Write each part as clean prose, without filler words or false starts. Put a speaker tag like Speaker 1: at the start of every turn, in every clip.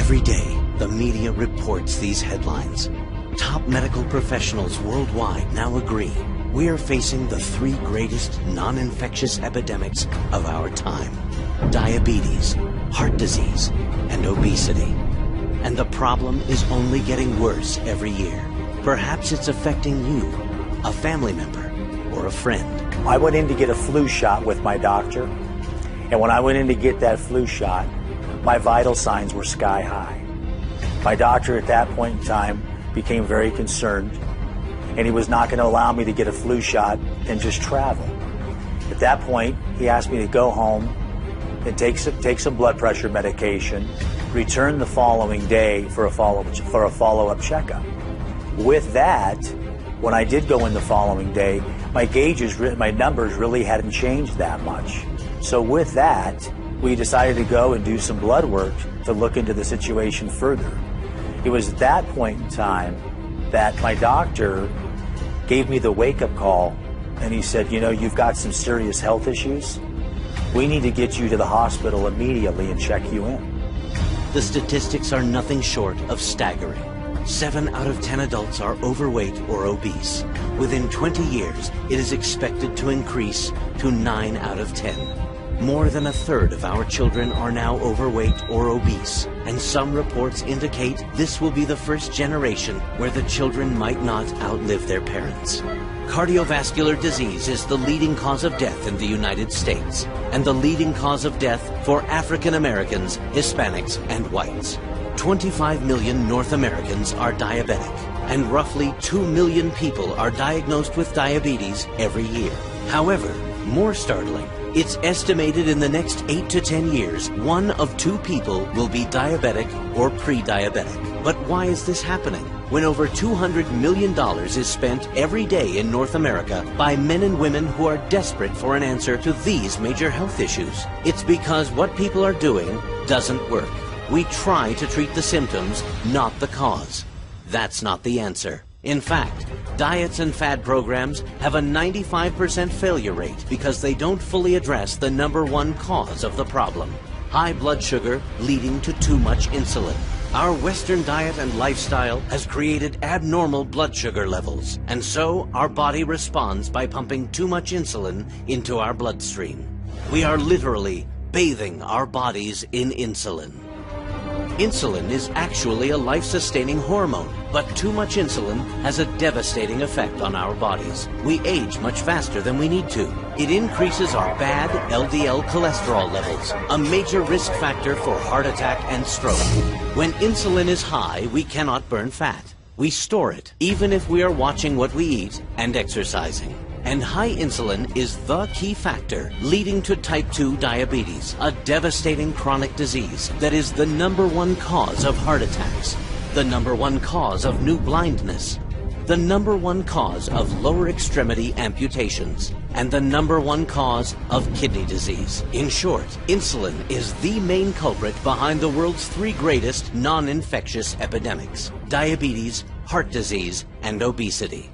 Speaker 1: Every day, the media reports these headlines. Top medical professionals worldwide now agree we are facing the three greatest non-infectious epidemics of our time: diabetes, heart disease, and obesity. And the problem is only getting worse every year. Perhaps it's affecting you, a family member, or a friend.
Speaker 2: I went in to get a flu shot with my doctor, and when I went in to get that flu shot, my vital signs were sky high. My doctor at that point in time became very concerned, and he was not going to allow me to get a flu shot and just travel. At that point, he asked me to go home and take some blood pressure medication, return the following day for a follow-up checkup. With that, when I did go in the following day, my numbers really hadn't changed that much. So with that, we decided to go and do some blood work to look into the situation further. It was at that point in time that my doctor gave me the wake-up call, and he said, you know, you've got some serious health issues. We need to get you to the hospital immediately and check you in.
Speaker 1: The statistics are nothing short of staggering. 7 out of 10 adults are overweight or obese. Within 20 years, it is expected to increase to 9 out of 10. More than a third of our children are now overweight or obese, and some reports indicate this will be the first generation where the children might not outlive their parents. Cardiovascular disease is the leading cause of death in the United States, and the leading cause of death for African Americans, Hispanics, and whites. 25 million North Americans are diabetic, and roughly 2 million people are diagnosed with diabetes every year. However, more startling, it's estimated in the next 8 to 10 years, 1 of 2 people will be diabetic or pre-diabetic. But why is this happening? When over $200 million is spent every day in North America by men and women who are desperate for an answer to these major health issues. It's because what people are doing doesn't work. We try to treat the symptoms, not the cause. That's not the answer. In fact, diets and fad programs have a 95% failure rate because they don't fully address the #1 cause of the problem: high blood sugar leading to too much insulin. Our Western diet and lifestyle has created abnormal blood sugar levels, and so our body responds by pumping too much insulin into our bloodstream. We are literally bathing our bodies in insulin. Insulin is actually a life-sustaining hormone, but too much insulin has a devastating effect on our bodies. We age much faster than we need to. It increases our bad LDL cholesterol levels, a major risk factor for heart attack and stroke. When insulin is high, we cannot burn fat. We store it, even if we are watching what we eat and exercising. And high insulin is the key factor leading to type 2 diabetes, a devastating chronic disease that is the #1 cause of heart attacks, the #1 cause of new blindness, the #1 cause of lower extremity amputations, and the #1 cause of kidney disease. In short, insulin is the main culprit behind the world's 3 greatest non-infectious epidemics: diabetes, heart disease, and obesity.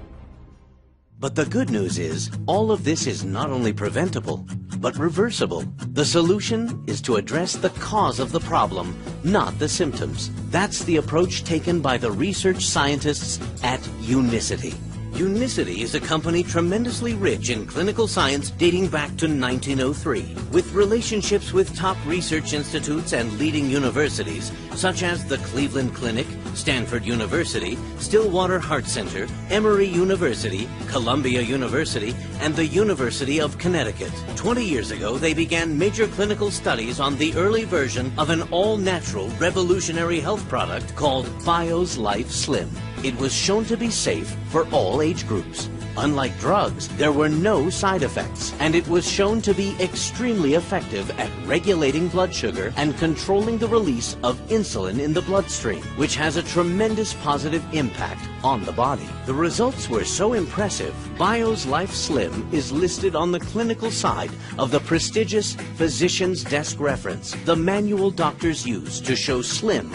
Speaker 1: But the good news is, all of this is not only preventable, but reversible. The solution is to address the cause of the problem, not the symptoms. That's the approach taken by the research scientists at Unicity. Unicity is a company tremendously rich in clinical science dating back to 1903, with relationships with top research institutes and leading universities, such as the Cleveland Clinic, Stanford University, Stillwater Heart Center, Emory University, Columbia University, and the University of Connecticut. 20 years ago, they began major clinical studies on the early version of an all-natural revolutionary health product called Bio's Life Slim. It was shown to be safe for all age groups. Unlike drugs, there were no side effects, and it was shown to be extremely effective at regulating blood sugar and controlling the release of insulin in the bloodstream, which has a tremendous positive impact on the body. The results were so impressive, Bio's Life Slim is listed on the clinical side of the prestigious Physician's Desk Reference, the manual doctors use to show Slim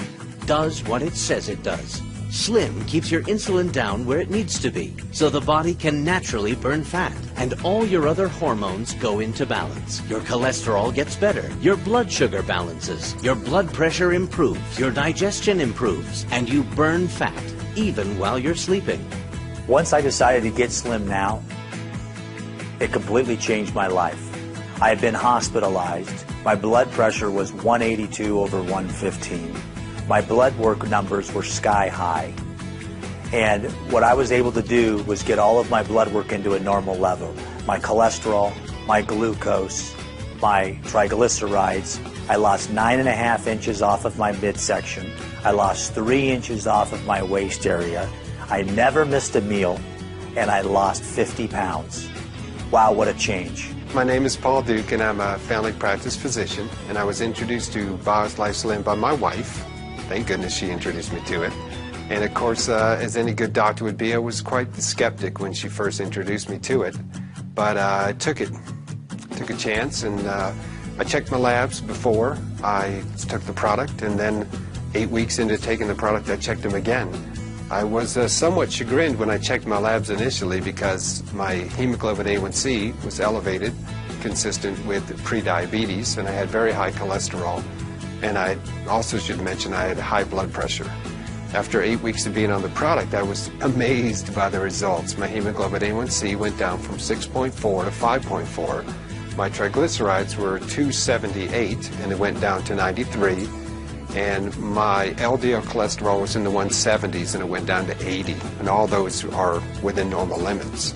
Speaker 1: does what it says it does. Slim keeps your insulin down where it needs to be, so the body can naturally burn fat. and all your other hormones go into balance. Your cholesterol gets better, your blood sugar balances, your blood pressure improves, your digestion improves, and you burn fat, even while you're sleeping.
Speaker 2: Once I decided to get Slim Now, it completely changed my life. I had been hospitalized. My blood pressure was 182 over 115. My blood work numbers were sky high. And what I was able to do was get all of my blood work into a normal level. My cholesterol, my glucose, my triglycerides. I lost 9.5 inches off of my midsection. I lost 3 inches off of my waist area. I never missed a meal, and I lost 50 pounds. Wow, what a change.
Speaker 3: My name is Paul Duke, and I'm a family practice physician, and I was introduced to BioLife Slim by my wife. Thank goodness she introduced me to it. And of course, as any good doctor would be, I was quite the skeptic when she first introduced me to it. But I took a chance, and I checked my labs before I took the product, and then 8 weeks into taking the product, I checked them again. I was somewhat chagrined when I checked my labs initially because my hemoglobin A1C was elevated, consistent with prediabetes, and I had very high cholesterol. And I also should mention I had high blood pressure. After 8 weeks of being on the product, I was amazed by the results. My hemoglobin A1C went down from 6.4 to 5.4. My triglycerides were 278, and it went down to 93. And my LDL cholesterol was in the 170s, and it went down to 80, and all those are within normal limits.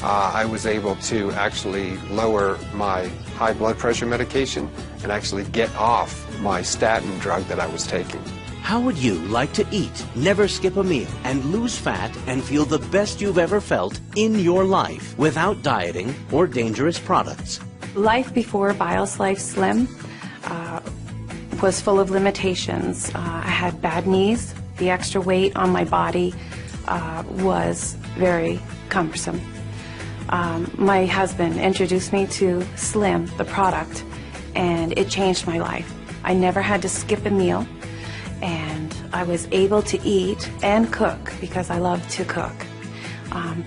Speaker 3: I was able to actually lower my high blood pressure medication and actually get off my statin drug that I was taking.
Speaker 1: How would you like to eat, never skip a meal, and lose fat and feel the best you've ever felt in your life without dieting or dangerous products?
Speaker 4: Life before BioLife Slim was full of limitations. I had bad knees. The extra weight on my body was very cumbersome. My husband introduced me to Slim, the product, and it changed my life. I never had to skip a meal, and I was able to eat and cook because I love to cook.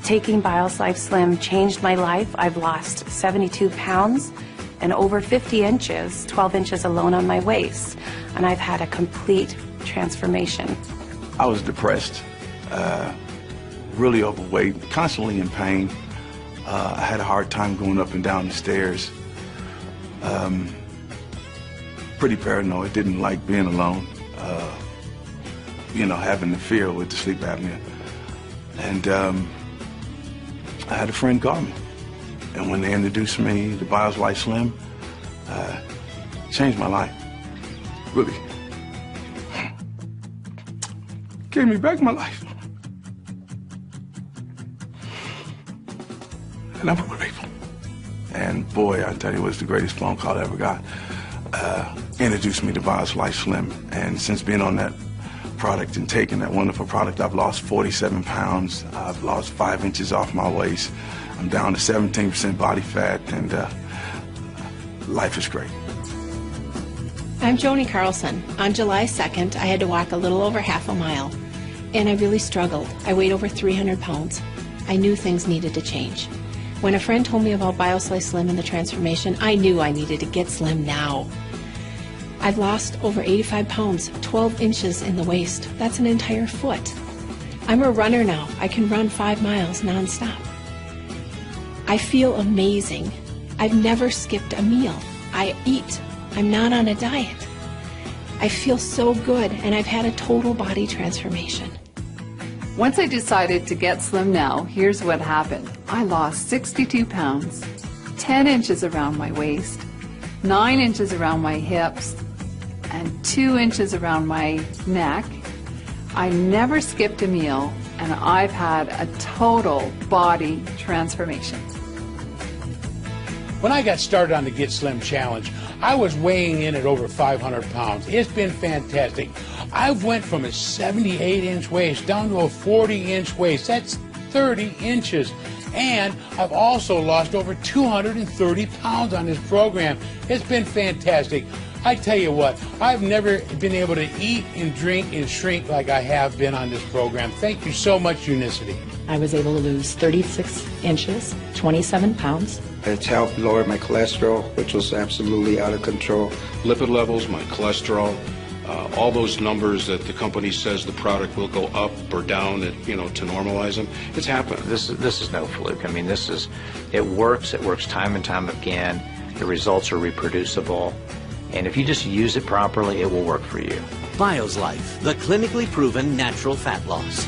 Speaker 4: Taking BioLife Slim changed my life. I've lost 72 pounds and over 50 inches, 12 inches alone on my waist, and I've had a complete transformation.
Speaker 5: I was depressed, really overweight, constantly in pain. I had a hard time going up and down the stairs. Pretty paranoid, didn't like being alone, having the fear with the sleep apnea. And I had a friend call me. And when they introduced me to BioLife Slim, changed my life, really. Gave me back my life. And I'm grateful. And boy, I tell you, it was the greatest phone call I ever got. Introduced me to BioLife Slim. And since being on that product and taking that wonderful product, I've lost 47 pounds. I've lost 5 inches off my waist. I'm down to 17% body fat, and life is great.
Speaker 6: I'm Joni Carlson. On July 2nd, I had to walk a little over half a mile, and I really struggled. I weighed over 300 pounds. I knew things needed to change. When a friend told me about BioLife Slim and the transformation, I knew I needed to get slim now. I've lost over 85 pounds, 12 inches in the waist. That's an entire foot. I'm a runner now. I can run 5 miles nonstop. I feel amazing. I've never skipped a meal. I eat. I'm not on a diet. I feel so good, and I've had a total body transformation.
Speaker 7: Once I decided to get Slim Now, here's what happened. I lost 62 pounds, 10 inches around my waist, 9 inches around my hips, and 2 inches around my neck. I never skipped a meal, and I've had a total body transformation.
Speaker 8: When I got started on the Get Slim Challenge, I was weighing in at over 500 pounds. It's been fantastic. I went from a 78-inch waist down to a 40-inch waist. That's 30 inches. And I've also lost over 230 pounds on this program. It's been fantastic. I tell you what, I've never been able to eat and drink and shrink like I have been on this program. Thank you so much, Unicity.
Speaker 9: I was able to lose 36 inches, 27 pounds.
Speaker 10: It's helped lower my cholesterol, which was absolutely out of control.
Speaker 11: Lipid levels, my cholesterol, all those numbers that the company says the product will go up or down, to normalize them, it's happened.
Speaker 12: This is no fluke. I mean, it works time and time again. The results are reproducible. And if you just use it properly, it will work for you.
Speaker 1: BioSlife, the clinically proven natural fat loss.